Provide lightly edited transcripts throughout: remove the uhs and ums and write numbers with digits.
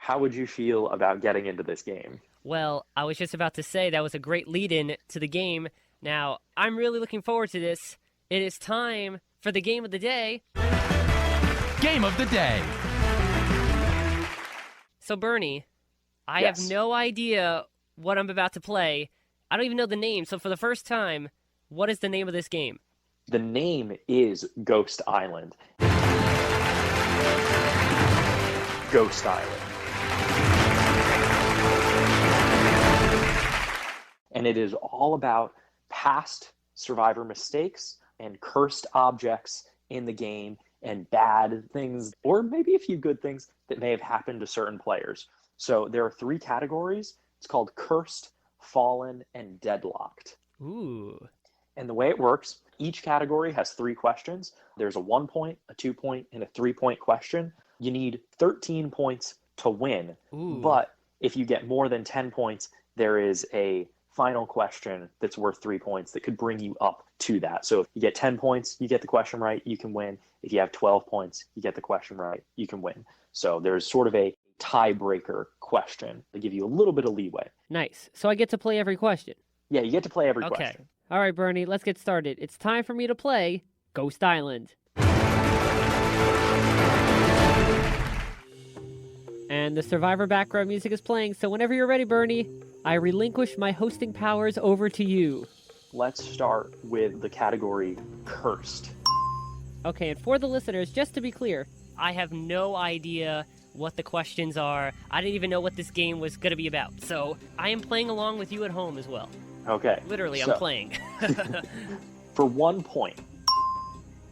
How would you feel about getting into this game? Well, I was just about to say that was a great lead-in to the game. Now, I'm really looking forward to this. It is time for the game of the day. Game of the day. So, Bernie, I Yes. have no idea what I'm about to play. I don't even know the name. So, for the first time, what is the name of this game? The name is Ghost Island. Ghost Island. And it is all about past survivor mistakes and cursed objects in the game and bad things, or maybe a few good things that may have happened to certain players. So there are 3 categories. It's called Cursed, Fallen, and Deadlocked. Ooh. And the way it works, each category has 3 questions. There's a 1 point, a 2 point, and a 3 point question. You need 13 points to win. Ooh. But if you get more than 10 points, there is a final question that's worth 3 points that could bring you up to that. So if you get 10 points, you get the question right, you can win. If you have 12 points, you get the question right, you can win. So there's sort of a tiebreaker question to give you a little bit of leeway. Nice. So I get to play every question. Yeah, you get to play every Okay. question. All right, Bernie, let's get started. It's time for me to play Ghost Island. And the Survivor background music is playing, so whenever you're ready, Bernie, I relinquish my hosting powers over to you. Let's start with the category Cursed. Okay, and for the listeners, just to be clear, I have no idea what the questions are. I didn't even know what this game was going to be about. So I am playing along with you at home as well. Okay. Literally, so, I'm playing. For 1 point,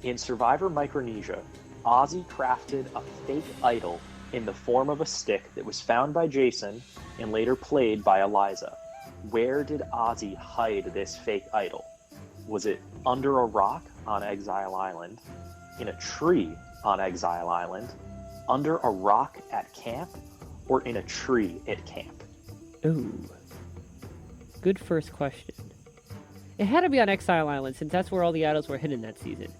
in Survivor Micronesia, Ozzy crafted a fake idol in the form of a stick that was found by Jason and later played by Eliza. Where did Ozzy hide this fake idol? Was it under a rock on Exile Island, in a tree on Exile Island, under a rock at camp, or in a tree at camp? Ooh. Good first question. It had to be on Exile Island, since that's where all the idols were hidden that season.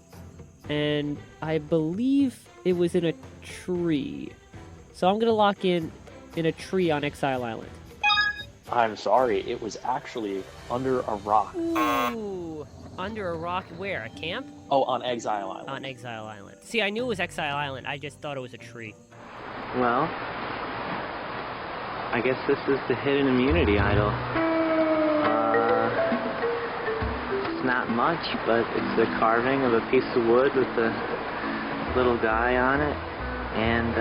And I believe it was in a tree. So I'm going to lock in a tree on Exile Island. I'm sorry, it was actually under a rock. Ooh. Under a rock where? A camp? Oh, on Exile Island. On Exile Island. See, I knew it was Exile Island. I just thought it was a tree. Well, I guess this is the hidden immunity idol. It's not much, but it's the carving of a piece of wood with a little guy on it. And,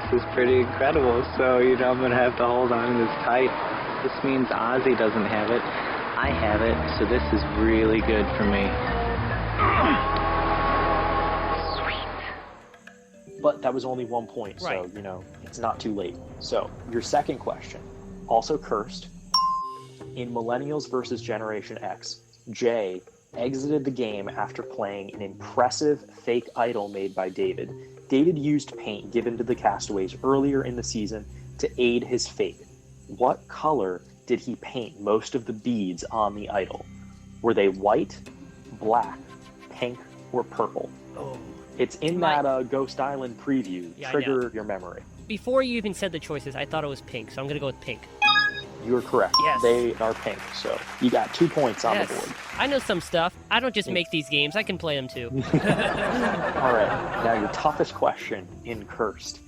this is pretty incredible, so, I'm going to have to hold on to this tight. This means Ozzy doesn't have it. I have it, so this is really good for me. Sweet. But that was only 1 point, Right. so, it's not too late. So, your second question, also cursed. In Millennials vs. Generation X, Jay exited the game after playing an impressive fake idol made by David. David used paint given to the castaways earlier in the season to aid his fate. What color did he paint most of the beads on the idol? Were they white, black, pink, or purple? Oh. It's in My- that Ghost Island preview. Yeah, I Trigger your memory. Before you even said the choices, I thought it was pink, so I'm going to go with pink. You are correct. Yes. They are pink, so you got 2 points on the board. I know some stuff. I don't just make these games. I can play them too. All right, now your toughest question in Cursed.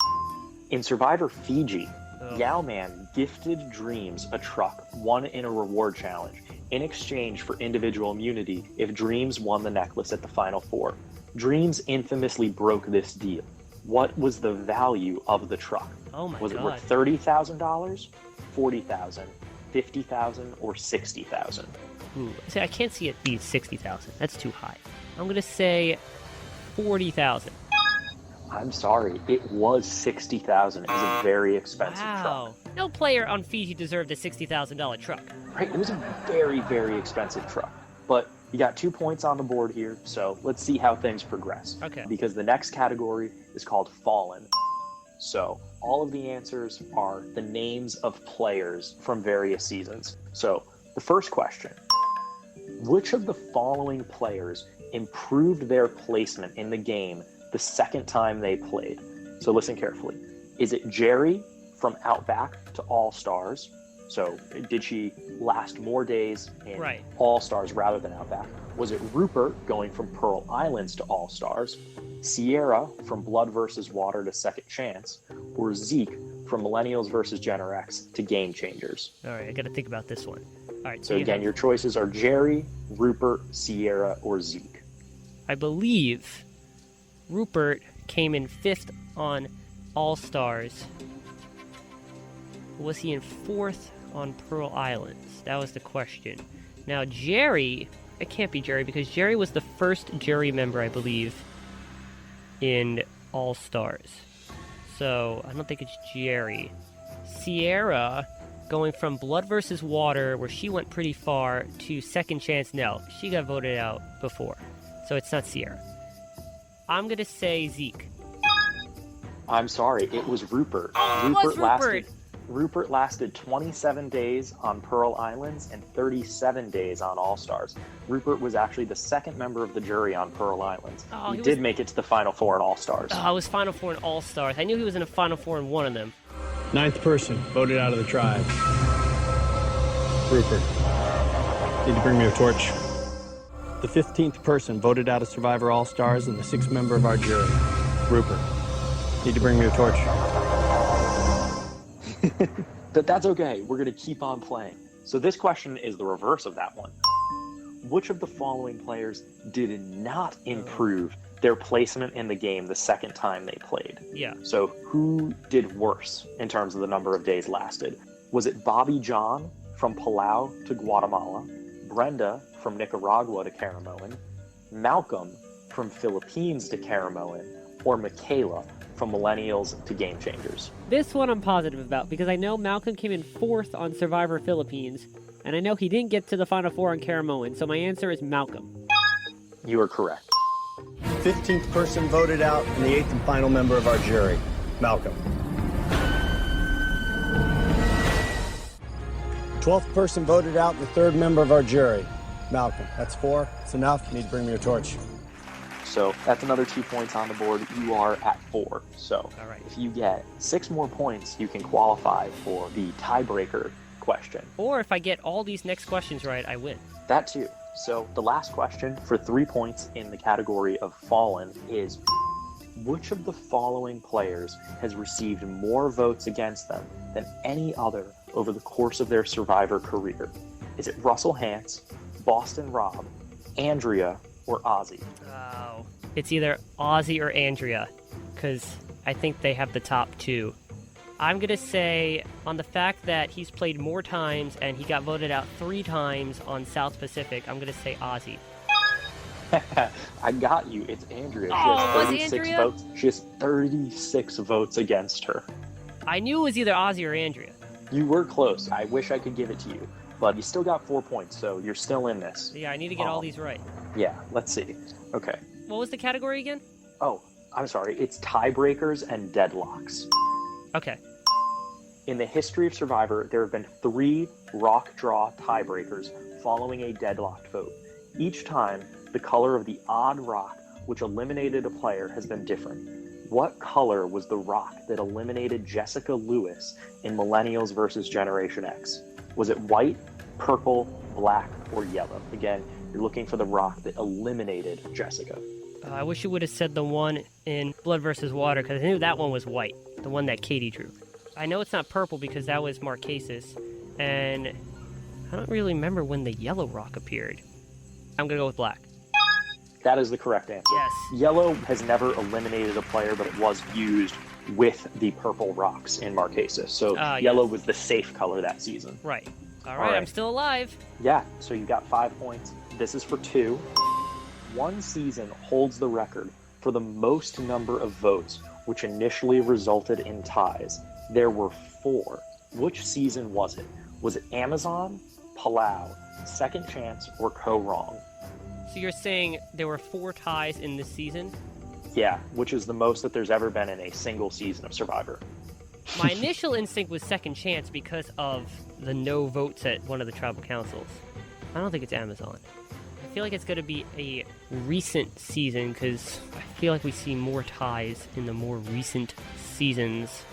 In Survivor Fiji, Yowman gifted Dreams a truck won in a reward challenge in exchange for individual immunity if Dreams won the necklace at the Final Four. Dreams infamously broke this deal. What was the value of the truck? Oh my Was it God. worth $30,000, $40,000, $50,000, or $60,000? Ooh. See, I can't see it be 60,000. That's too high. I'm going to say 40,000. I'm sorry, it was $60,000. It was a very expensive Wow. truck. No player on Fiji deserved a $60,000 truck. Right? It was a very, very expensive truck. But you got 2 points on the board here, so let's see how things progress. Okay. Because the next category is called Fallen. So all of the answers are the names of players from various seasons. So the first question, which of the following players improved their placement in the game the second time they played? So listen carefully. Is it Jerry from Outback to All Stars? So did she last more days in All Stars rather than Outback? Was it Rupert going from Pearl Islands to All Stars? Sierra from Blood versus Water to Second Chance? Or Zeke from Millennials versus Gen X to Game Changers? All right, I got to think about this one. All right. So again, your choices are Jerry, Rupert, Sierra, or Zeke. I believe Rupert came in 5th on All Stars. Was he in 4th on Pearl Islands? That was the question. Now, Jerry, it can't be Jerry because Jerry was the first jury member, I believe, in All Stars. So I don't think it's Jerry. Sierra, going from Blood versus Water, where she went pretty far, to Second Chance, no. She got voted out before. So it's not Sierra. I'm going to say Zeke. I'm sorry, it was Rupert. Rupert lasted 27 days on Pearl Islands and 37 days on All Stars. Rupert was actually the second member of the jury on Pearl Islands. He did make it to the Final Four in All Stars. Oh, it was Final Four in All Stars. I knew he was in a Final Four in one of them. 9th person voted out of the tribe. Rupert. Need to bring me a torch. The 15th person voted out of Survivor All Stars and the 6th member of our jury. Rupert. Need to bring me a torch. But that's okay. We're going to keep on playing. So this question is the reverse of that one. Which of the following players did not improve their placement in the game the second time they played? Yeah. So who did worse in terms of the number of days lasted? Was it Bobby John from Palau to Guatemala, Brenda from Nicaragua to Caramoan, Malcolm from Philippines to Caramoan, or Michaela from Millennials to Game Changers? This one I'm positive about because I know Malcolm came in 4th on Survivor Philippines, and I know he didn't get to the Final Four on Caramoan, so my answer is Malcolm. You are correct. 15th person voted out and the 8th and final member of our jury. Malcolm. 12th person voted out and the 3rd member of our jury. Malcolm. That's 4. It's enough. You need to bring me a torch. So that's another 2 points on the board. You are at 4. So if you get 6 more points, you can qualify for the tiebreaker question. Or if I get all these next questions right, I win. That too. So the last question for 3 points in the category of Fallen is, which of the following players has received more votes against them than any other over the course of their Survivor career? Is it Russell Hantz, Boston Rob, Andrea, or Ozzy? Oh, it's either Ozzy or Andrea, because I think they have the top 2. I'm going to say, on the fact that he's played more times and he got voted out 3 times on South Pacific, I'm going to say Ozzy. I got you. It's Andrea. Oh, she has 36 votes. She has 36 votes against her. I knew it was either Ozzy or Andrea. You were close. I wish I could give it to you. But you still got 4 points, so you're still in this. Yeah, I need to get all these right. Yeah, let's see. Okay. What was the category again? Oh, I'm sorry. It's tiebreakers and deadlocks. Okay. In the history of Survivor, there have been 3 rock draw tiebreakers following a deadlocked vote. Each time, the color of the odd rock which eliminated a player has been different. What color was the rock that eliminated Jessica Lewis in Millennials versus Generation X? Was it white, purple, black, or yellow? Again, you're looking for the rock that eliminated Jessica. I wish you would have said the one in Blood versus Water, because I knew that one was white, the one that Katie drew. I know it's not purple because that was Marquesas, and I don't really remember when the yellow rock appeared. I'm going to go with black. That is the correct answer. Yes. Yellow has never eliminated a player, but it was used with the purple rocks in Marquesas. So yellow was the safe color that season. Right. All right, I'm still alive. Yeah, so you got 5 points. This is for 2. One season holds the record for the most number of votes, which initially resulted in ties. There were 4. Which season was it? Was it Amazon, Palau, Second Chance, or Co-Wrong? So you're saying there were 4 ties in this season? Yeah, which is the most that there's ever been in a single season of Survivor. My initial instinct was Second Chance because of the no votes at one of the tribal councils. I don't think it's Amazon. I feel like it's going to be a recent season because I feel like we see more ties in the more recent seasons.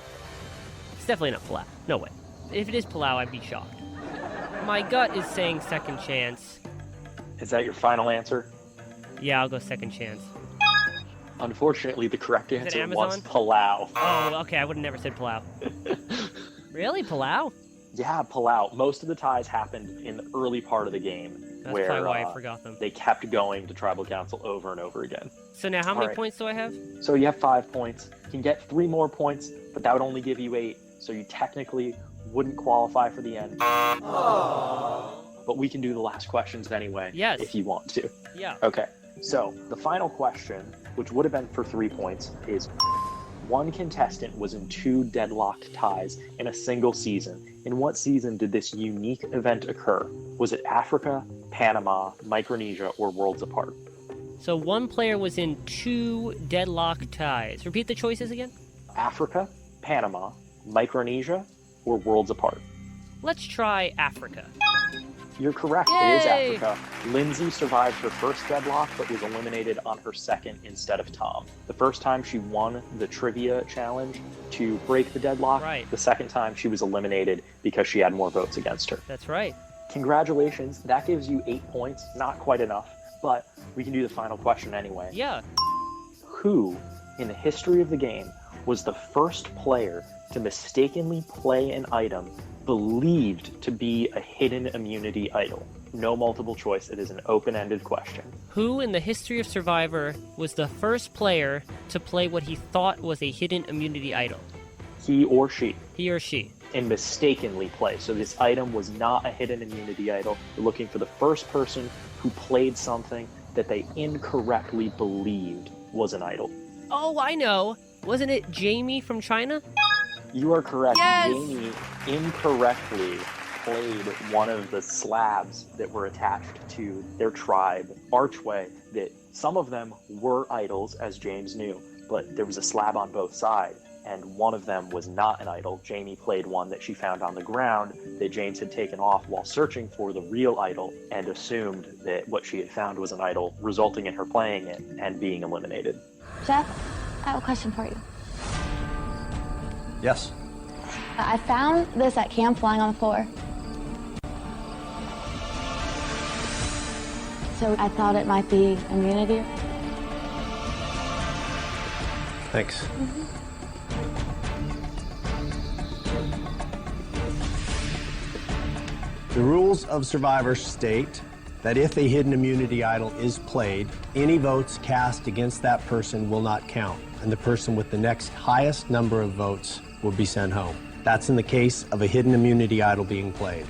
definitely not Palau. No way. If it is Palau, I'd be shocked. My gut is saying second chance. Is that your final answer? Yeah, I'll go second chance. Unfortunately, the correct it answer Amazon? was Palau. Oh, okay, I would have never said Palau. Really? Palau? Yeah, Palau. Most of the ties happened in the early part of the game. That's where probably why I forgot them. they kept going to Tribal Council over and over again. So now how many points do I have? So you have 5 points. You can get 3 more points, but that would only give you 8. So you technically wouldn't qualify for the end. But we can do the last questions anyway, yes, if you want to. Yeah. Okay, so the final question, which would have been for 3 points, is one contestant was in 2 deadlocked ties in a single season. In what season did this unique event occur? Was it Africa, Panama, Micronesia, or Worlds Apart? So one player was in 2 deadlocked ties. Repeat the choices again. Africa, Panama, Micronesia, or Worlds Apart? Let's try Africa. You're correct. Yay! It is Africa. Lindsay survived her first deadlock, but was eliminated on her second instead of Tom. The first time she won the trivia challenge to break the deadlock. Right. The second time she was eliminated because she had more votes against her. That's right. Congratulations. That gives you 8 points. Not quite enough, but we can do the final question anyway. Yeah. Who, in the history of the game, was the first player to mistakenly play an item believed to be a hidden immunity idol? No multiple choice. It is an open-ended question. Who in the history of Survivor was the first player to play what he thought was a hidden immunity idol? He or she. He or she. And mistakenly play. So this item was not a hidden immunity idol. We're looking for the first person who played something that they incorrectly believed was an idol. Oh, I know. Wasn't it Jamie from China? You are correct. Yes! Jamie incorrectly played one of the slabs that were attached to their tribe archway, that some of them were idols, as James knew, but there was a slab on both sides, and one of them was not an idol. Jamie played one that she found on the ground that James had taken off while searching for the real idol, and assumed that what she had found was an idol, resulting in her playing it and being eliminated. Jeff, I have a question for you. Yes. I found this at camp lying on the floor. So I thought it might be immunity. Thanks. The rules of Survivor state that if a hidden immunity idol is played, any votes cast against that person will not count, and the person with the next highest number of votes will be sent home. That's in the case of a hidden immunity idol being played.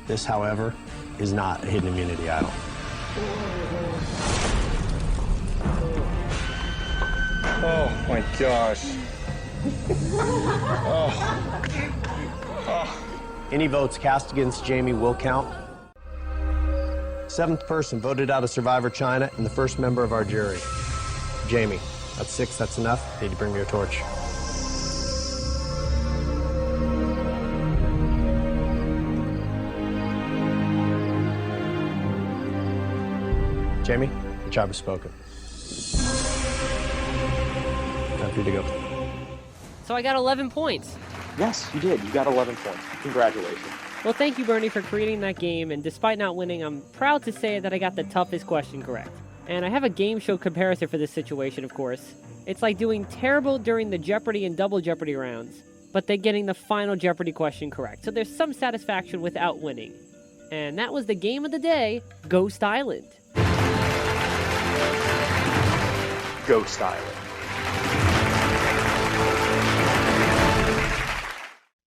This, however, is not a hidden immunity idol. Oh my gosh. Any votes cast against Jamie will count. 7th person voted out of Survivor China and the first member of our jury. Jamie, that's 6, that's enough. Need to bring me your torch. Jamie, the job is spoken. Time for you to go. So I got 11 points. Yes, you did. You got 11 points. Congratulations. Well, thank you, Bernie, for creating that game, and despite not winning, I'm proud to say that I got the toughest question correct. And I have a game show comparison for this situation, of course. It's like doing terrible during the Jeopardy and Double Jeopardy rounds, but then getting the final Jeopardy question correct. So there's some satisfaction without winning. And that was the game of the day, Ghost Island. Ghost Island.